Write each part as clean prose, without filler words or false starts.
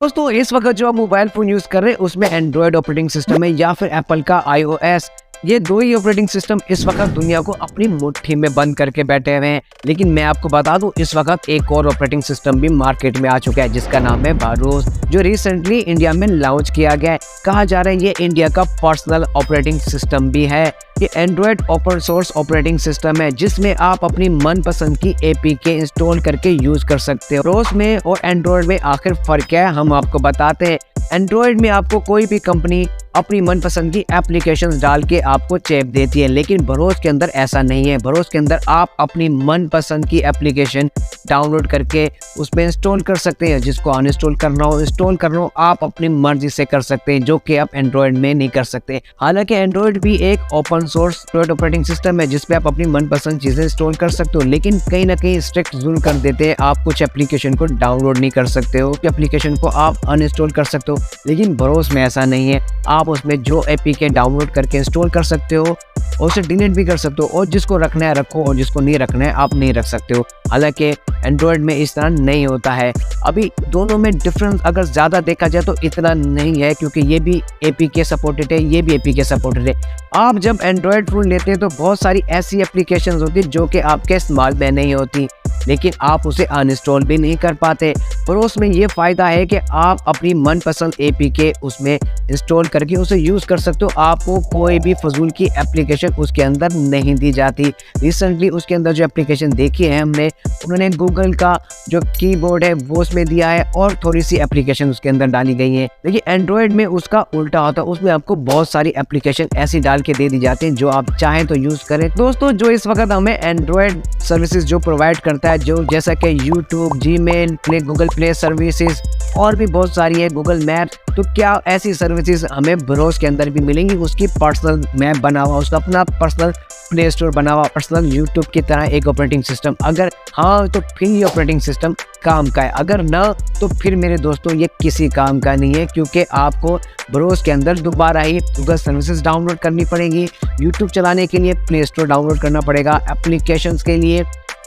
दोस्तों इस वक्त जो आप मोबाइल फ़ोन यूज़ कर रहे हैं उसमें एंड्रॉयड ऑपरेटिंग सिस्टम है या फिर एप्पल का iOS। ये दो ही ऑपरेटिंग सिस्टम इस वक्त दुनिया को अपनी मुट्ठी में बंद करके बैठे हुए हैं। लेकिन मैं आपको बता दूं इस वक्त एक और ऑपरेटिंग सिस्टम भी मार्केट में आ चुका है जिसका नाम है बारोस, जो रिसेंटली इंडिया में लॉन्च किया गया है। कहा जा रहा है ये इंडिया का पर्सनल ऑपरेटिंग सिस्टम भी है। ये Android open source operating system है जिसमें आप अपनी मनपसंद की एपीके इंस्टॉल करके यूज कर सकते हो। बारोस में और एंड्रॉयड में आखिर फर्क क्या है हम आपको बताते हैं। एंड्रॉयड में आपको कोई भी कंपनी अपनी मनपसंद की एप्लीकेशंस डाल के आपको चेप देती है, लेकिन बारोस के अंदर ऐसा नहीं है। बारोस के अंदर आप अपनी मनपसंद की एप्लीकेशन डाउनलोड करके उसमें इंस्टॉल कर सकते हैं। जिसको अनइंस्टॉल करना हो, इंस्टॉल करना हो, आप अपनी मर्जी से कर सकते हैं, जो कि आप एंड्रॉयड में नहीं कर सकते। हालांकि एंड्रॉयड भी एक ओपन सोर्स ऑपरेटिंग सिस्टम है जिसपे आप अपनी मनपसंद चीज़ें इंस्टॉल कर सकते हो, लेकिन कहीं ना कहीं स्ट्रिक्ट रूल कर देते हैं। आप कुछ एप्लीकेशन को डाउनलोड नहीं कर सकते हो, एप्लीकेशन को आप अनइंस्टॉल कर सकते हो। लेकिन बारोस में ऐसा नहीं है। आप उसमें जो एपीके डाउनलोड करके इंस्टॉल कर सकते हो और उसे डिलीट भी कर सकते हो, और जिसको रखना है रखो और जिसको नहीं रखना है आप नहीं रख सकते हो। हालांकि एंड्रॉयड में इस तरह नहीं होता है। अभी दोनों में डिफरेंस अगर ज़्यादा देखा जाए तो इतना नहीं है, क्योंकि ये भी एपीके सपोर्टेड है, ये भी एपीके सपोर्टेड है। आप जब एंड्रॉयड फ़ोन लेते हैं तो बहुत सारी ऐसी एप्लीकेशंस होती है जो कि आपके इस्तेमाल में नहीं होती, लेकिन आप उसे अनइंस्टॉल भी नहीं कर पाते। और उसमें ये फ़ायदा है कि आप अपनी मनपसंद एपीके उसमें इंस्टॉल करके उसे यूज़ कर सकते हो। आपको कोई भी फजूल की एप्लीकेशन उसके अंदर नहीं दी जाती। रिसेंटली उसके अंदर जो एप्लीकेशन देखी है हमने, उन्होंने गूगल का जो कीबोर्ड है वो उसमें दिया है और थोड़ी सी एप्लीकेशन उसके अंदर डाली गई है। लेकिन एंड्रॉयड में उसका उल्टा होता है, उसमें आपको बहुत सारी एप्लीकेशन ऐसी डाल के दे दी जाती हैं जो आप चाहें तो यूज़ करें। दोस्तों जो इस वक्त हमें एंड्रॉयड सर्विसेज जो प्रोवाइड करता है, जो जैसा कि YouTube, Gmail, Google play services और भी बहुत सारी है, गूगल मैप, तो क्या ऐसी सर्विसेज हमें बारोस के अंदर भी मिलेंगी? उसकी पर्सनल मैप बना हुआ, उसका अपना पर्सनल प्ले स्टोर बना हुआ, पर्सनल यूट्यूब की तरह एक ऑपरेटिंग सिस्टम। अगर हाँ तो फिर ये ऑपरेटिंग सिस्टम काम का है, अगर ना तो फिर मेरे दोस्तों ये किसी काम का नहीं है, क्योंकि आपको बारोस के अंदर दोबारा ही गूगल सर्विसेज डाउनलोड करनी पड़ेगी। यूट्यूब चलाने के लिए प्ले स्टोर डाउनलोड करना पड़ेगा एप्लीकेशंस के लिए,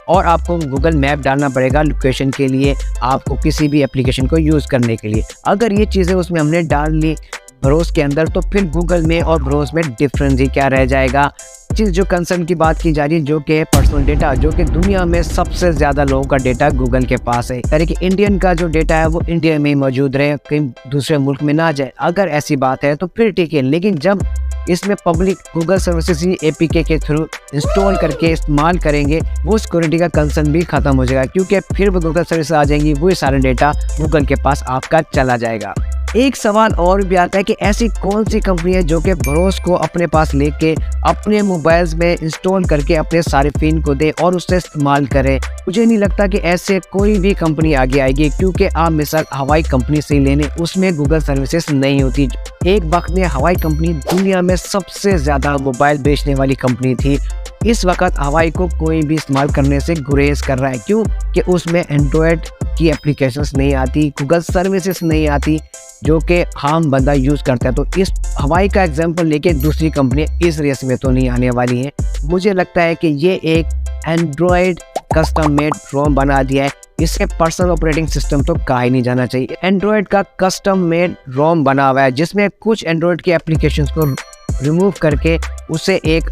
और आपको गूगल मैप डालना पड़ेगा लोकेशन के लिए, आपको किसी भी एप्लीकेशन को यूज़ करने के लिए। अगर ये चीज़ें उसमें हमने डाल ली बारोस के अंदर, तो फिर गूगल में और बारोस में डिफरेंस ही क्या रह जाएगा। चीज़ जो कंसर्न की बात की जा रही है, जो कि पर्सनल डेटा, जो कि दुनिया में सबसे ज़्यादा लोगों का डेटा गूगल के पास है। यानी कि इंडियन का जो डेटा है वो इंडिया में ही मौजूद रहे, कहीं दूसरे मुल्क में ना जाए। अगर ऐसी बात है तो फिर ठीक है, लेकिन जब इसमें पब्लिक गूगल सर्विसेज ही एपीके के थ्रू इंस्टॉल करके इस्तेमाल करेंगे, वो सिक्योरिटी का कंसर्न भी खत्म हो जाएगा, क्योंकि फिर वो गूगल सर्विस आ जाएंगी, वो सारा डेटा गूगल के पास आपका चला जाएगा। एक सवाल और भी आता है कि ऐसी कौन सी कंपनी है जो कि बारोस को अपने पास लेके अपने मोबाइल्स में इंस्टॉल करके अपने सारिफिन को दे और उससे इस्तेमाल करे। मुझे नहीं लगता कि ऐसे कोई भी कंपनी आगे आएगी, क्योंकि आप मिसाल हवाई कंपनी से लेने, उसमें गूगल सर्विसेज नहीं होती। एक वक्त में हवाई कंपनी दुनिया में सबसे ज़्यादा मोबाइल बेचने वाली कंपनी थी। इस वक्त हवाई को कोई भी इस्तेमाल करने से गुरेज कर रहा है, क्यों कि उसमें एंड्रॉयड की एप्लीकेशंस नहीं आती, गूगल सर्विसेज नहीं आती, जो कि आम बंदा यूज़ करता है। तो इस हवाई का एग्जांपल लेके दूसरी कंपनी इस रेस में तो नहीं आने वाली हैं। मुझे लगता है कि ये एक एंड्रॉयड कस्टम मेड रोम बना दिया है, इसके पर्सनल ऑपरेटिंग सिस्टम तो कहा ही नहीं जाना चाहिए। एंड्रॉयड का कस्टम मेड रोम बना हुआ है जिसमें कुछ एंड्रॉयड की एप्लीकेशंस को रिमूव करके उसे एक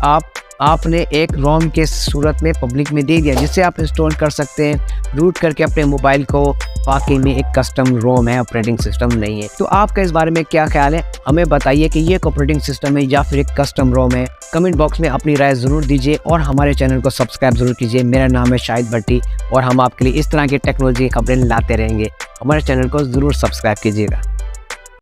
आपने एक रोम के सूरत में पब्लिक में दे दिया, जिससे आप इंस्टॉल कर सकते हैं रूट करके अपने मोबाइल को। वाकई में एक कस्टम रोम है, ऑपरेटिंग सिस्टम नहीं है। तो आपका इस बारे में क्या ख्याल है? हमें बताइए कि ये एक ऑपरेटिंग सिस्टम है या फिर एक कस्टम रोम है। कमेंट बॉक्स में अपनी राय ज़रूर दीजिए और हमारे चैनल को सब्सक्राइब ज़रूर कीजिए। मेरा नाम है शाहिद भट्टी और हम आपके लिए इस तरह की टेक्नोलॉजी खबरें लाते रहेंगे। हमारे चैनल को ज़रूर सब्सक्राइब कीजिएगा।